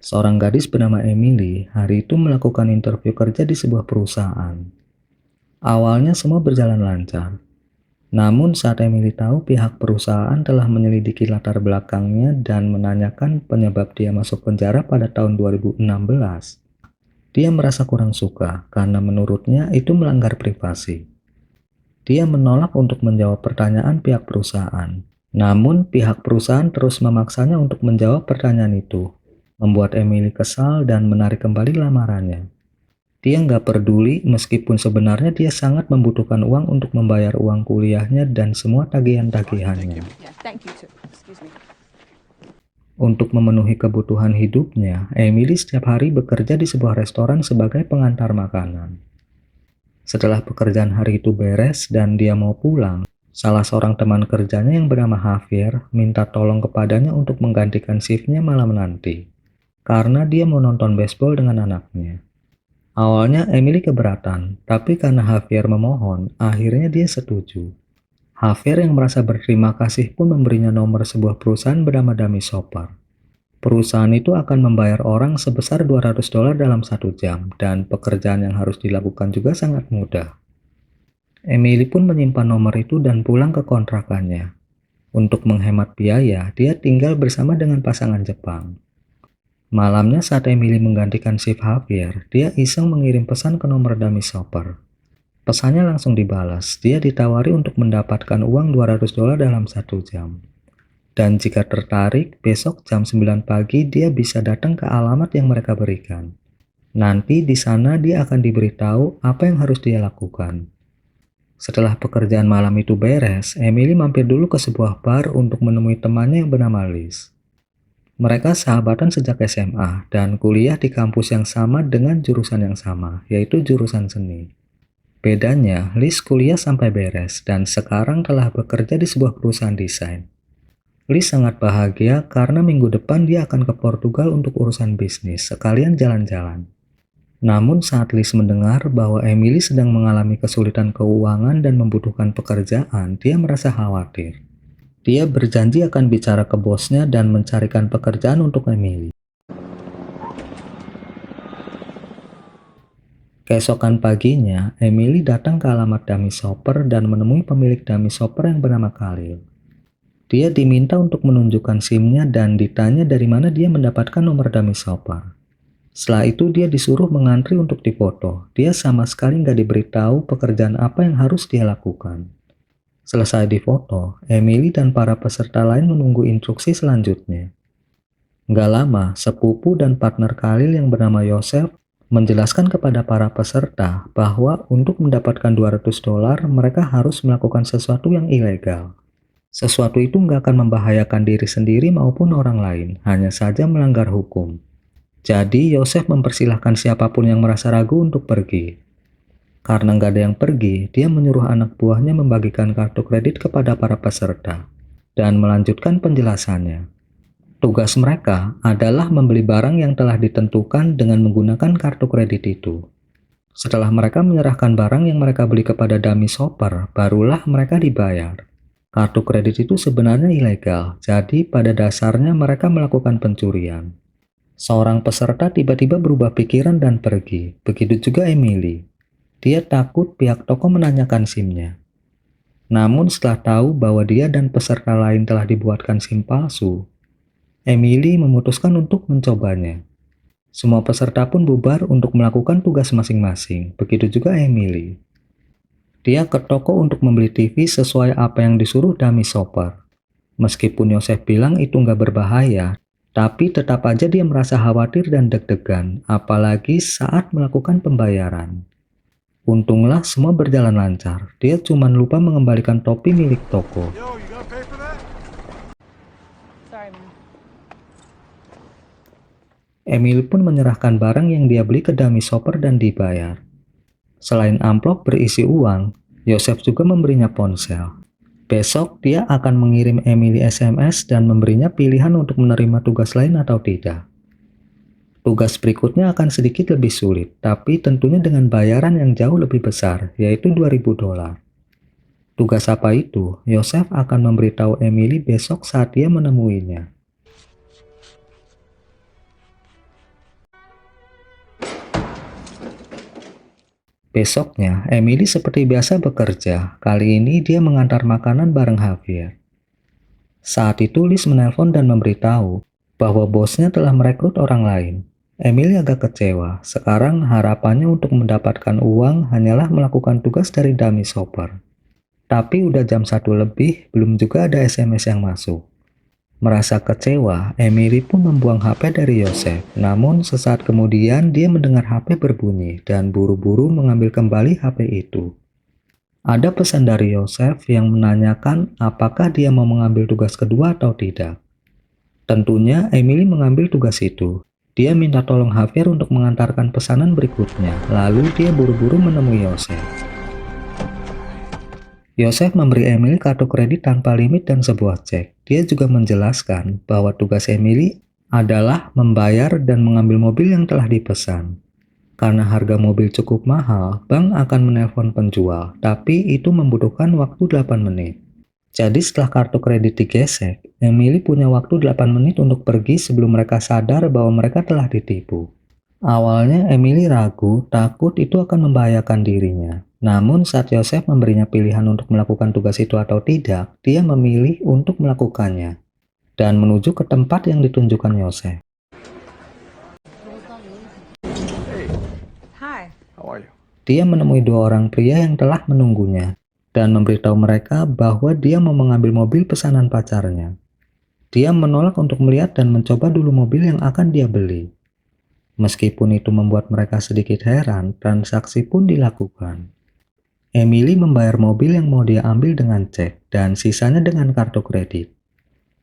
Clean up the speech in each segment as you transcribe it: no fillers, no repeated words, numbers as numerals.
Seorang gadis bernama Emily hari itu melakukan interview kerja di sebuah perusahaan. Awalnya semua berjalan lancar. Namun saat Emily tahu pihak perusahaan telah menyelidiki latar belakangnya dan menanyakan penyebab dia masuk penjara pada tahun 2016, dia merasa kurang suka karena menurutnya itu melanggar privasi. Dia menolak untuk menjawab pertanyaan pihak perusahaan. Namun pihak perusahaan terus memaksanya untuk menjawab pertanyaan itu, membuat Emily kesal dan menarik kembali lamarannya. Dia nggak peduli meskipun sebenarnya dia sangat membutuhkan uang untuk membayar uang kuliahnya dan semua tagihan-tagihannya. Untuk memenuhi kebutuhan hidupnya, Emily setiap hari bekerja di sebuah restoran sebagai pengantar makanan. Setelah pekerjaan hari itu beres dan dia mau pulang, salah seorang teman kerjanya yang bernama Javier minta tolong kepadanya untuk menggantikan shiftnya malam nanti, karena dia mau nonton baseball dengan anaknya. Awalnya Emily keberatan, tapi karena Javier memohon, akhirnya dia setuju. Javier yang merasa berterima kasih pun memberinya nomor sebuah perusahaan bernama Dummy Shopper. Perusahaan itu akan membayar orang sebesar $200 dalam 1 jam, dan pekerjaan yang harus dilakukan juga sangat mudah. Emily pun menyimpan nomor itu dan pulang ke kontrakannya. Untuk menghemat biaya, dia tinggal bersama dengan pasangan Jepang. Malamnya saat Emily menggantikan shift Javier, dia iseng mengirim pesan ke nomor Dummy Shopper. Pesannya langsung dibalas, dia ditawari untuk mendapatkan uang $200 dalam 1 jam. Dan jika tertarik, besok jam 9 pagi dia bisa datang ke alamat yang mereka berikan. Nanti di sana dia akan diberitahu apa yang harus dia lakukan. Setelah pekerjaan malam itu beres, Emily mampir dulu ke sebuah bar untuk menemui temannya yang bernama Liz. Mereka sahabatan sejak SMA dan kuliah di kampus yang sama dengan jurusan yang sama, yaitu jurusan seni. Bedanya, Liz kuliah sampai beres dan sekarang telah bekerja di sebuah perusahaan desain. Liz sangat bahagia karena minggu depan dia akan ke Portugal untuk urusan bisnis, sekalian jalan-jalan. Namun saat Liz mendengar bahwa Emily sedang mengalami kesulitan keuangan dan membutuhkan pekerjaan, dia merasa khawatir. Dia berjanji akan bicara ke bosnya dan mencarikan pekerjaan untuk Emily. Keesokan paginya, Emily datang ke alamat Dummy Shopper dan menemui pemilik Dummy Shopper yang bernama Khalil. Dia diminta untuk menunjukkan SIM-nya dan ditanya dari mana dia mendapatkan nomor Dummy Shopper. Setelah itu dia disuruh mengantri untuk difoto. Dia sama sekali nggak diberitahu pekerjaan apa yang harus dia lakukan. Selesai difoto, Emily dan para peserta lain menunggu instruksi selanjutnya. Nggak lama, sepupu dan partner Khalil yang bernama Yosef menjelaskan kepada para peserta bahwa untuk mendapatkan $200 mereka harus melakukan sesuatu yang ilegal. Sesuatu itu nggak akan membahayakan diri sendiri maupun orang lain, hanya saja melanggar hukum. Jadi Yosef mempersilahkan siapapun yang merasa ragu untuk pergi. Karena nggak ada yang pergi, dia menyuruh anak buahnya membagikan kartu kredit kepada para peserta dan melanjutkan penjelasannya. Tugas mereka adalah membeli barang yang telah ditentukan dengan menggunakan kartu kredit itu. Setelah mereka menyerahkan barang yang mereka beli kepada Dummy Shopper, barulah mereka dibayar. Kartu kredit itu sebenarnya ilegal, jadi pada dasarnya mereka melakukan pencurian. Seorang peserta tiba-tiba berubah pikiran dan pergi, begitu juga Emily. Dia takut pihak toko menanyakan SIM-nya. Namun setelah tahu bahwa dia dan peserta lain telah dibuatkan SIM palsu, Emily memutuskan untuk mencobanya. Semua peserta pun bubar untuk melakukan tugas masing-masing, begitu juga Emily. Dia ke toko untuk membeli TV sesuai apa yang disuruh Dummy Shopper. Meskipun Yosef bilang itu nggak berbahaya, tapi tetap aja dia merasa khawatir dan deg-degan, apalagi saat melakukan pembayaran. Untunglah semua berjalan lancar, dia cuma lupa mengembalikan topi milik toko. Emily pun menyerahkan barang yang dia beli ke Dummy Shopper dan dibayar. Selain amplop berisi uang, Yosef juga memberinya ponsel. Besok dia akan mengirim Emily SMS dan memberinya pilihan untuk menerima tugas lain atau tidak. Tugas berikutnya akan sedikit lebih sulit, tapi tentunya dengan bayaran yang jauh lebih besar, yaitu $2.000. Tugas apa itu? Yosef akan memberitahu Emily besok saat dia menemuinya. Besoknya, Emily seperti biasa bekerja. Kali ini dia mengantar makanan bareng Javier. Saat itu Liz menelpon dan memberitahu bahwa bosnya telah merekrut orang lain. Emily agak kecewa. Sekarang harapannya untuk mendapatkan uang hanyalah melakukan tugas dari dummy shopper. Tapi udah jam 1 lebih, belum juga ada SMS yang masuk. Merasa kecewa, Emily pun membuang HP dari Yosef. Namun sesaat kemudian dia mendengar HP berbunyi dan buru-buru mengambil kembali HP itu. Ada pesan dari Yosef yang menanyakan apakah dia mau mengambil tugas kedua atau tidak. Tentunya Emily mengambil tugas itu. Dia minta tolong Javier untuk mengantarkan pesanan berikutnya. Lalu dia buru-buru menemui Yosef. Yosef memberi Emily kartu kredit tanpa limit dan sebuah cek. Dia juga menjelaskan bahwa tugas Emily adalah membayar dan mengambil mobil yang telah dipesan. Karena harga mobil cukup mahal, bank akan menelpon penjual, tapi itu membutuhkan waktu 8 menit. Jadi setelah kartu kredit digesek, Emily punya waktu 8 menit untuk pergi sebelum mereka sadar bahwa mereka telah ditipu. Awalnya Emily ragu, takut itu akan membahayakan dirinya. Namun saat Yosef memberinya pilihan untuk melakukan tugas itu atau tidak, dia memilih untuk melakukannya dan menuju ke tempat yang ditunjukkan Yosef. Hi. How are you? Dia menemui dua orang pria yang telah menunggunya dan memberitahu mereka bahwa dia mau mengambil mobil pesanan pacarnya. Dia menolak untuk melihat dan mencoba dulu mobil yang akan dia beli. Meskipun itu membuat mereka sedikit heran, transaksi pun dilakukan. Emily membayar mobil yang mau dia ambil dengan cek dan sisanya dengan kartu kredit.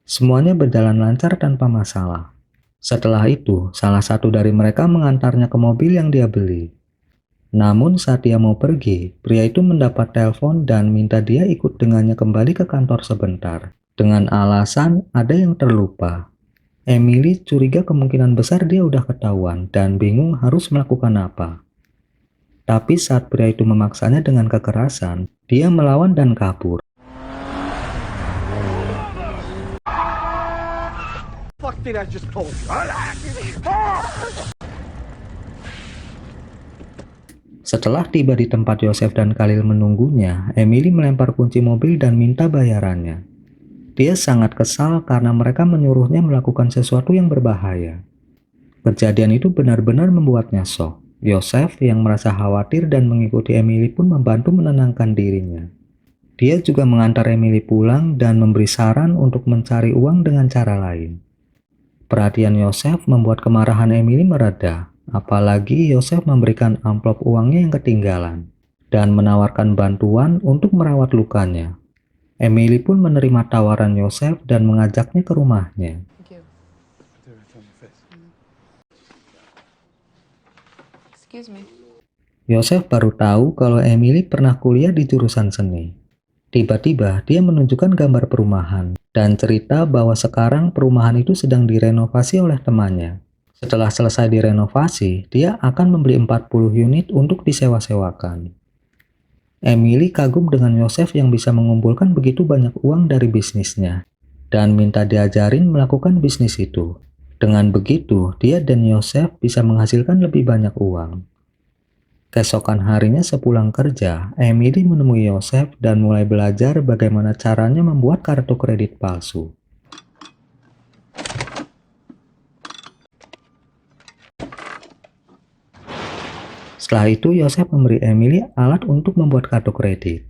Semuanya berjalan lancar tanpa masalah. Setelah itu, salah satu dari mereka mengantarnya ke mobil yang dia beli. Namun saat dia mau pergi, pria itu mendapat telepon dan minta dia ikut dengannya kembali ke kantor sebentar. Dengan alasan ada yang terlupa. Emily curiga kemungkinan besar dia udah ketahuan dan bingung harus melakukan apa. Tapi saat pria itu memaksanya dengan kekerasan, dia melawan dan kabur. Fuck did I just told you? Setelah tiba di tempat Yosef dan Khalil menunggunya, Emily melempar kunci mobil dan minta bayarannya. Dia sangat kesal karena mereka menyuruhnya melakukan sesuatu yang berbahaya. Kejadian itu benar-benar membuatnya shock. Yosef yang merasa khawatir dan mengikuti Emily pun membantu menenangkan dirinya. Dia juga mengantar Emily pulang dan memberi saran untuk mencari uang dengan cara lain. Perhatian Yosef membuat kemarahan Emily mereda, apalagi Yosef memberikan amplop uangnya yang ketinggalan dan menawarkan bantuan untuk merawat lukanya. Emily pun menerima tawaran Yosef dan mengajaknya ke rumahnya. Thank you. Excuse me. Yosef baru tahu kalau Emily pernah kuliah di jurusan seni. Tiba-tiba dia menunjukkan gambar perumahan dan cerita bahwa sekarang perumahan itu sedang direnovasi oleh temannya. Setelah selesai direnovasi, dia akan membeli 40 unit untuk disewa-sewakan. Emily kagum dengan Yosef yang bisa mengumpulkan begitu banyak uang dari bisnisnya dan minta diajarin melakukan bisnis itu. Dengan begitu, dia dan Yosef bisa menghasilkan lebih banyak uang. Keesokan harinya sepulang kerja, Emily menemui Yosef dan mulai belajar bagaimana caranya membuat kartu kredit palsu. Setelah itu, Yosef memberi Emily alat untuk membuat kartu kredit.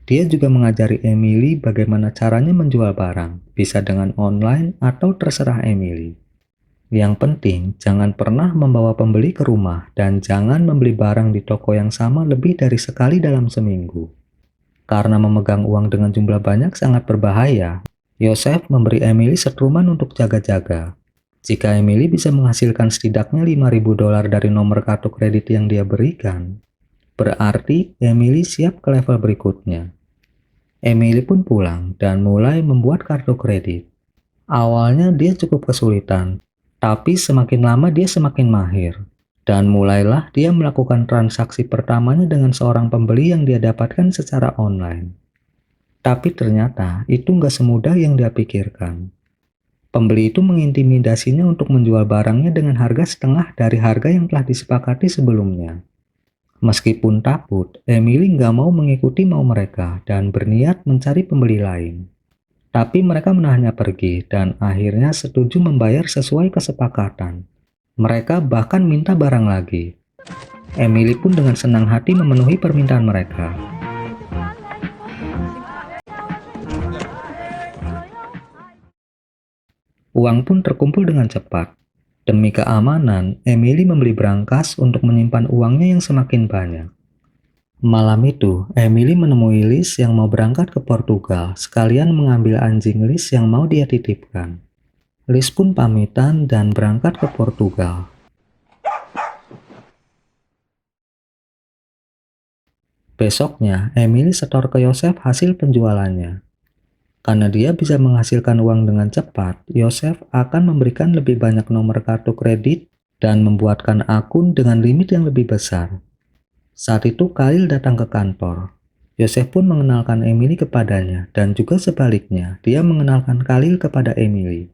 Dia juga mengajari Emily bagaimana caranya menjual barang, bisa dengan online atau terserah Emily. Yang penting, jangan pernah membawa pembeli ke rumah dan jangan membeli barang di toko yang sama lebih dari sekali dalam seminggu. Karena memegang uang dengan jumlah banyak sangat berbahaya, Yosef memberi Emily setruman untuk jaga-jaga. Jika Emily bisa menghasilkan setidaknya $5.000 dari nomor kartu kredit yang dia berikan, berarti Emily siap ke level berikutnya. Emily pun pulang dan mulai membuat kartu kredit. Awalnya dia cukup kesulitan, tapi semakin lama dia semakin mahir. Dan mulailah dia melakukan transaksi pertamanya dengan seorang pembeli yang dia dapatkan secara online. Tapi ternyata itu nggak semudah yang dia pikirkan. Pembeli itu mengintimidasinya untuk menjual barangnya dengan harga setengah dari harga yang telah disepakati sebelumnya. Meskipun takut, Emily nggak mau mengikuti mau mereka dan berniat mencari pembeli lain. Tapi mereka menahannya pergi dan akhirnya setuju membayar sesuai kesepakatan. Mereka bahkan minta barang lagi. Emily pun dengan senang hati memenuhi permintaan mereka. Uang pun terkumpul dengan cepat. Demi keamanan, Emily membeli brankas untuk menyimpan uangnya yang semakin banyak. Malam itu, Emily menemui Liz yang mau berangkat ke Portugal, sekalian mengambil anjing Liz yang mau dia titipkan. Liz pun pamitan dan berangkat ke Portugal. Besoknya, Emily setor ke Yosef hasil penjualannya. Karena dia bisa menghasilkan uang dengan cepat, Yosef akan memberikan lebih banyak nomor kartu kredit dan membuatkan akun dengan limit yang lebih besar. Saat itu Khalil datang ke kantor. Yosef pun mengenalkan Emily kepadanya dan juga sebaliknya, dia mengenalkan Khalil kepada Emily.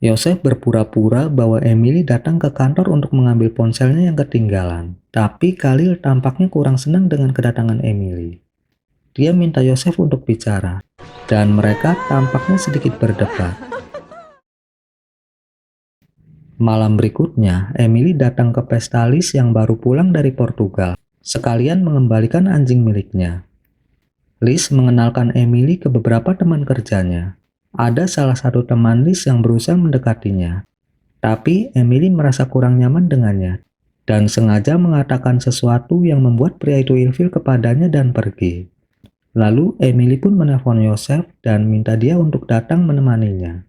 Yosef berpura-pura bahwa Emily datang ke kantor untuk mengambil ponselnya yang ketinggalan, tapi Khalil tampaknya kurang senang dengan kedatangan Emily. Dia minta Yosef untuk bicara, dan mereka tampaknya sedikit berdebat. Malam berikutnya, Emily datang ke pesta Liz yang baru pulang dari Portugal, sekalian mengembalikan anjing miliknya. Liz mengenalkan Emily ke beberapa teman kerjanya. Ada salah satu teman Liz yang berusaha mendekatinya, tapi Emily merasa kurang nyaman dengannya, dan sengaja mengatakan sesuatu yang membuat pria itu ilfil kepadanya dan pergi. Lalu Emily pun menelpon Yosef dan minta dia untuk datang menemaninya.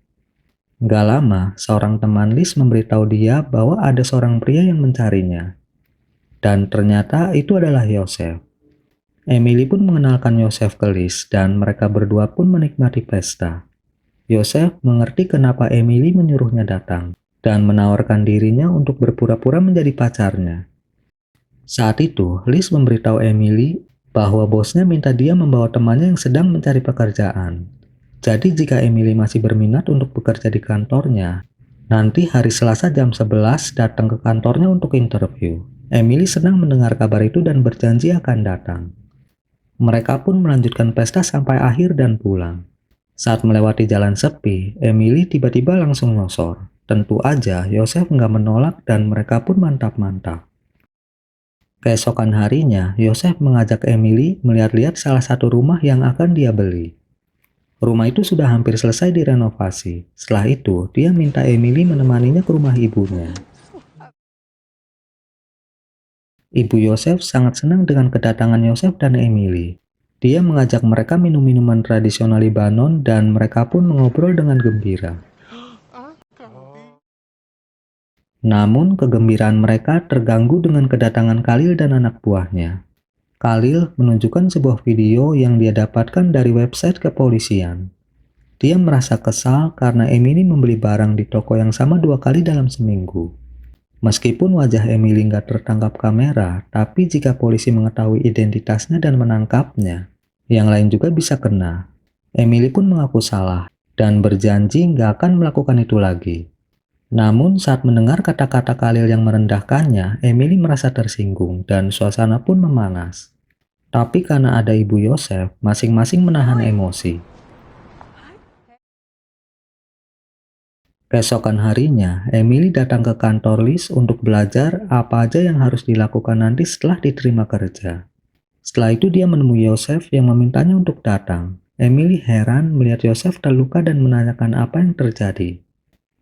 Gak lama, seorang teman Liz memberitahu dia bahwa ada seorang pria yang mencarinya. Dan ternyata itu adalah Yosef. Emily pun mengenalkan Yosef ke Liz dan mereka berdua pun menikmati pesta. Yosef mengerti kenapa Emily menyuruhnya datang dan menawarkan dirinya untuk berpura-pura menjadi pacarnya. Saat itu, Liz memberitahu Emily bahwa bosnya minta dia membawa temannya yang sedang mencari pekerjaan. Jadi jika Emily masih berminat untuk bekerja di kantornya, nanti hari Selasa jam 11 datang ke kantornya untuk interview. Emily senang mendengar kabar itu dan berjanji akan datang. Mereka pun melanjutkan pesta sampai akhir dan pulang. Saat melewati jalan sepi, Emily tiba-tiba langsung nyosor. Tentu aja Yosef nggak menolak dan mereka pun mantap-mantap. Keesokan harinya, Yosef mengajak Emily melihat-lihat salah satu rumah yang akan dia beli. Rumah itu sudah hampir selesai direnovasi. Setelah itu, dia minta Emily menemaninya ke rumah ibunya. Ibu Yosef sangat senang dengan kedatangan Yosef dan Emily. Dia mengajak mereka minum minuman tradisional Lebanon dan mereka pun mengobrol dengan gembira. Namun, kegembiraan mereka terganggu dengan kedatangan Khalil dan anak buahnya. Khalil menunjukkan sebuah video yang dia dapatkan dari website kepolisian. Dia merasa kesal karena Emily membeli barang di toko yang sama 2 kali dalam seminggu. Meskipun wajah Emily nggak tertangkap kamera, tapi jika polisi mengetahui identitasnya dan menangkapnya, yang lain juga bisa kena. Emily pun mengaku salah dan berjanji nggak akan melakukan itu lagi. Namun saat mendengar kata-kata Khalil yang merendahkannya, Emily merasa tersinggung dan suasana pun memanas. Tapi karena ada ibu Yosef, masing-masing menahan emosi. Keesokan harinya, Emily datang ke kantor Liz untuk belajar apa aja yang harus dilakukan nanti setelah diterima kerja. Setelah itu dia menemui Yosef yang memintanya untuk datang. Emily heran melihat Yosef terluka dan menanyakan apa yang terjadi.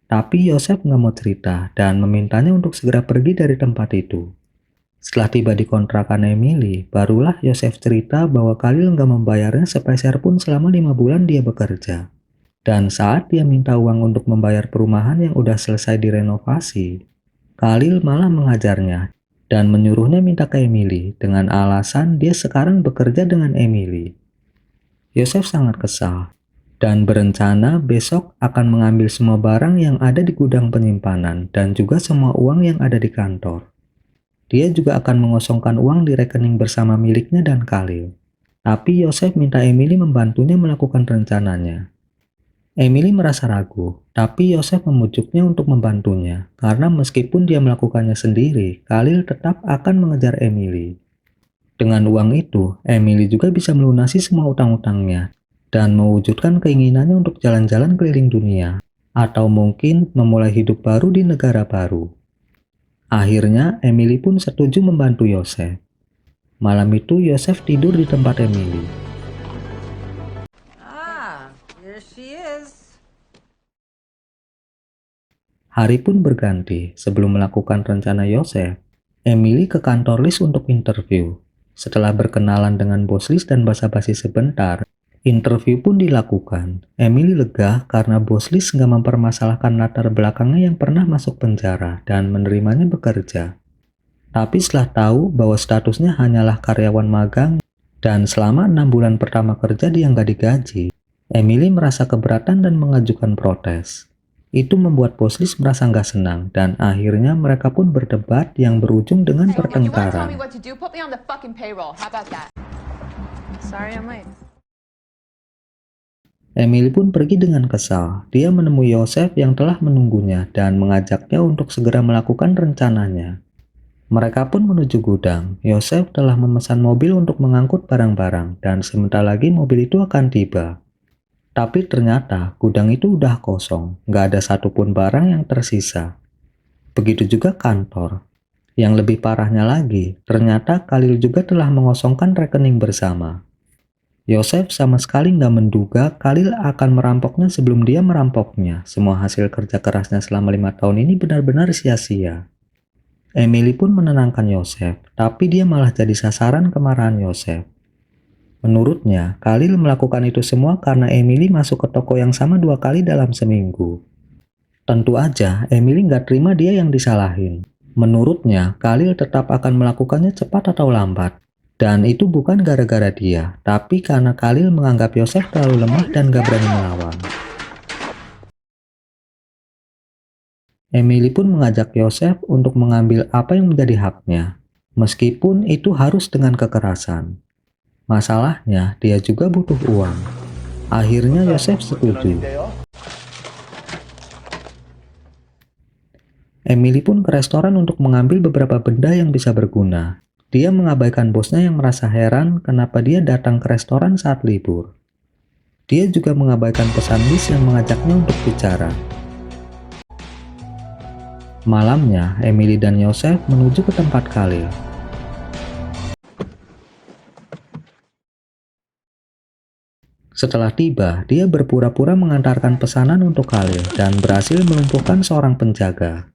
Tapi Yosef nggak mau cerita dan memintanya untuk segera pergi dari tempat itu. Setelah tiba di kontrakan Emily, barulah Yosef cerita bahwa Khalil nggak membayarnya sepeser pun selama 5 bulan dia bekerja. Dan saat dia minta uang untuk membayar perumahan yang udah selesai direnovasi, Khalil malah mengajarnya dan menyuruhnya minta ke Emily dengan alasan dia sekarang bekerja dengan Emily. Yosef sangat kesal dan berencana besok akan mengambil semua barang yang ada di gudang penyimpanan dan juga semua uang yang ada di kantor. Dia juga akan mengosongkan uang di rekening bersama miliknya dan Khalil. Tapi Yosef minta Emily membantunya melakukan rencananya. Emily merasa ragu, tapi Yosef memujuknya untuk membantunya, karena meskipun dia melakukannya sendiri, Khalil tetap akan mengejar Emily. Dengan uang itu, Emily juga bisa melunasi semua utang-utangnya dan mewujudkan keinginannya untuk jalan-jalan keliling dunia, atau mungkin memulai hidup baru di negara baru. Akhirnya, Emily pun setuju membantu Yosef. Malam itu, Yosef tidur di tempat Emily. Ah, here she is. Hari pun berganti. Sebelum melakukan rencana Yosef, Emily ke kantor Liz untuk interview. Setelah berkenalan dengan bos Liz dan basa-basi sebentar, interview pun dilakukan. Emily lega karena bos Liz nggak mempermasalahkan latar belakangnya yang pernah masuk penjara dan menerimanya bekerja. Tapi setelah tahu bahwa statusnya hanyalah karyawan magang dan selama 6 bulan pertama kerja dia nggak digaji, Emily merasa keberatan dan mengajukan protes. Itu membuat bos Liz merasa nggak senang dan akhirnya mereka pun berdebat yang berujung dengan Hey, if you want to tell pertengkaran. me what to do, put me on the fucking payroll. How about that? Sorry, I'm late. Emily pun pergi dengan kesal. Dia menemui Yosef yang telah menunggunya dan mengajaknya untuk segera melakukan rencananya. Mereka pun menuju gudang. Yosef telah memesan mobil untuk mengangkut barang-barang dan sebentar lagi mobil itu akan tiba. Tapi ternyata gudang itu udah kosong, nggak ada satupun barang yang tersisa. Begitu juga kantor. Yang lebih parahnya lagi, ternyata Khalil juga telah mengosongkan rekening bersama. Yosef sama sekali nggak menduga Khalil akan merampoknya sebelum dia merampoknya. Semua hasil kerja kerasnya selama 5 tahun ini benar-benar sia-sia. Emily pun menenangkan Yosef, tapi dia malah jadi sasaran kemarahan Yosef. Menurutnya, Khalil melakukan itu semua karena Emily masuk ke toko yang sama 2 kali dalam seminggu. Tentu aja, Emily nggak terima dia yang disalahin. Menurutnya, Khalil tetap akan melakukannya cepat atau lambat. Dan itu bukan gara-gara dia, tapi karena Khalil menganggap Yosef terlalu lemah dan gak berani melawan. Emily pun mengajak Yosef untuk mengambil apa yang menjadi haknya, meskipun itu harus dengan kekerasan. Masalahnya, dia juga butuh uang. Akhirnya Yosef setuju. Emily pun ke restoran untuk mengambil beberapa benda yang bisa berguna. Dia mengabaikan bosnya yang merasa heran kenapa dia datang ke restoran saat libur. Dia juga mengabaikan pesan Liz yang mengajaknya untuk bicara. Malamnya, Emily dan Yosef menuju ke tempat Khalil. Setelah tiba, dia berpura-pura mengantarkan pesanan untuk Khalil dan berhasil melumpuhkan seorang penjaga.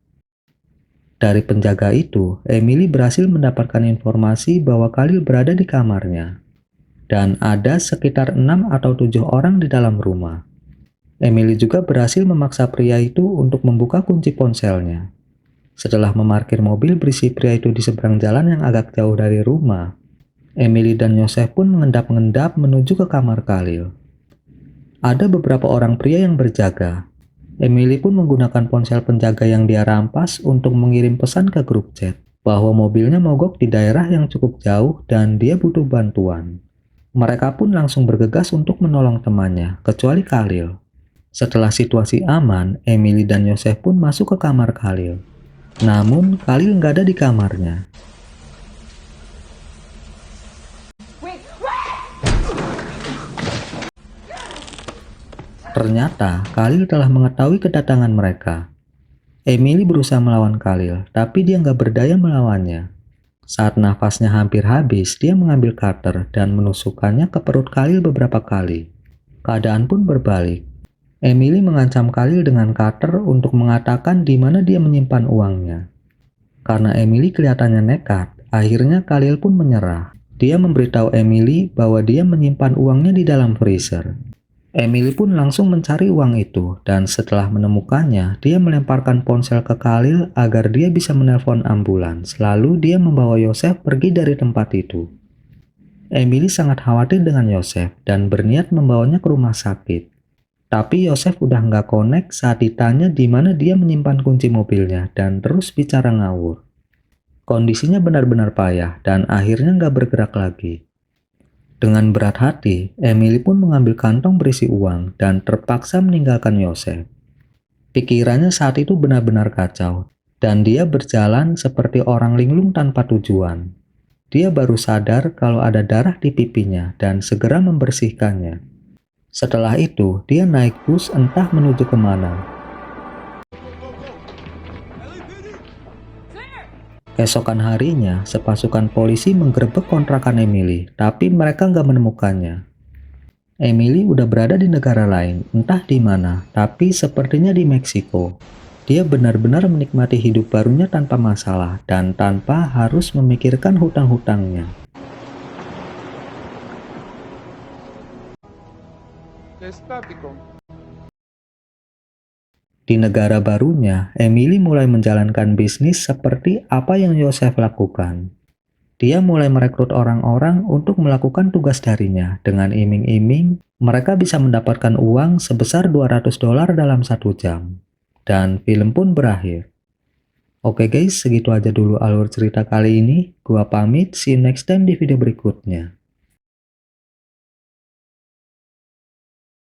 Dari penjaga itu, Emily berhasil mendapatkan informasi bahwa Khalil berada di kamarnya. Dan ada sekitar 6 atau 7 orang di dalam rumah. Emily juga berhasil memaksa pria itu untuk membuka kunci ponselnya. Setelah memarkir mobil berisi pria itu di seberang jalan yang agak jauh dari rumah, Emily dan Yosef pun mengendap-endap menuju ke kamar Khalil. Ada beberapa orang pria yang berjaga. Emily pun menggunakan ponsel penjaga yang dia rampas untuk mengirim pesan ke grup chat bahwa mobilnya mogok di daerah yang cukup jauh dan dia butuh bantuan. Mereka pun langsung bergegas untuk menolong temannya, kecuali Khalil. Setelah situasi aman, Emily dan Yosef pun masuk ke kamar Khalil. Namun, Khalil nggak ada di kamarnya. Ternyata, Khalil telah mengetahui kedatangan mereka. Emily berusaha melawan Khalil, tapi dia nggak berdaya melawannya. Saat nafasnya hampir habis, dia mengambil cutter dan menusukkannya ke perut Khalil beberapa kali. Keadaan pun berbalik. Emily mengancam Khalil dengan cutter untuk mengatakan di mana dia menyimpan uangnya. Karena Emily kelihatannya nekat, akhirnya Khalil pun menyerah. Dia memberitahu Emily bahwa dia menyimpan uangnya di dalam freezer. Emily pun langsung mencari uang itu, dan setelah menemukannya, dia melemparkan ponsel ke Khalil agar dia bisa menelpon ambulans. Lalu dia membawa Yosef pergi dari tempat itu. Emily sangat khawatir dengan Yosef dan berniat membawanya ke rumah sakit. Tapi Yosef udah nggak connect saat ditanya di mana dia menyimpan kunci mobilnya dan terus bicara ngawur. Kondisinya benar-benar payah dan akhirnya nggak bergerak lagi. Dengan berat hati, Emily pun mengambil kantong berisi uang dan terpaksa meninggalkan Yosef. Pikirannya saat itu benar-benar kacau, dan dia berjalan seperti orang linglung tanpa tujuan. Dia baru sadar kalau ada darah di pipinya dan segera membersihkannya. Setelah itu, dia naik bus entah menuju kemana. Keesokan harinya, sepasukan polisi menggerebek kontrakan Emily, tapi mereka nggak menemukannya. Emily udah berada di negara lain, entah di mana, tapi sepertinya di Meksiko. Dia benar-benar menikmati hidup barunya tanpa masalah dan tanpa harus memikirkan hutang-hutangnya. Estático. Di negara barunya, Emily mulai menjalankan bisnis seperti apa yang Joseph lakukan. Dia mulai merekrut orang-orang untuk melakukan tugas darinya dengan iming-iming mereka bisa mendapatkan uang sebesar $200 dalam 1 jam. Dan film pun berakhir. Oke guys, segitu aja dulu alur cerita kali ini. Gua pamit, see you next time di video berikutnya.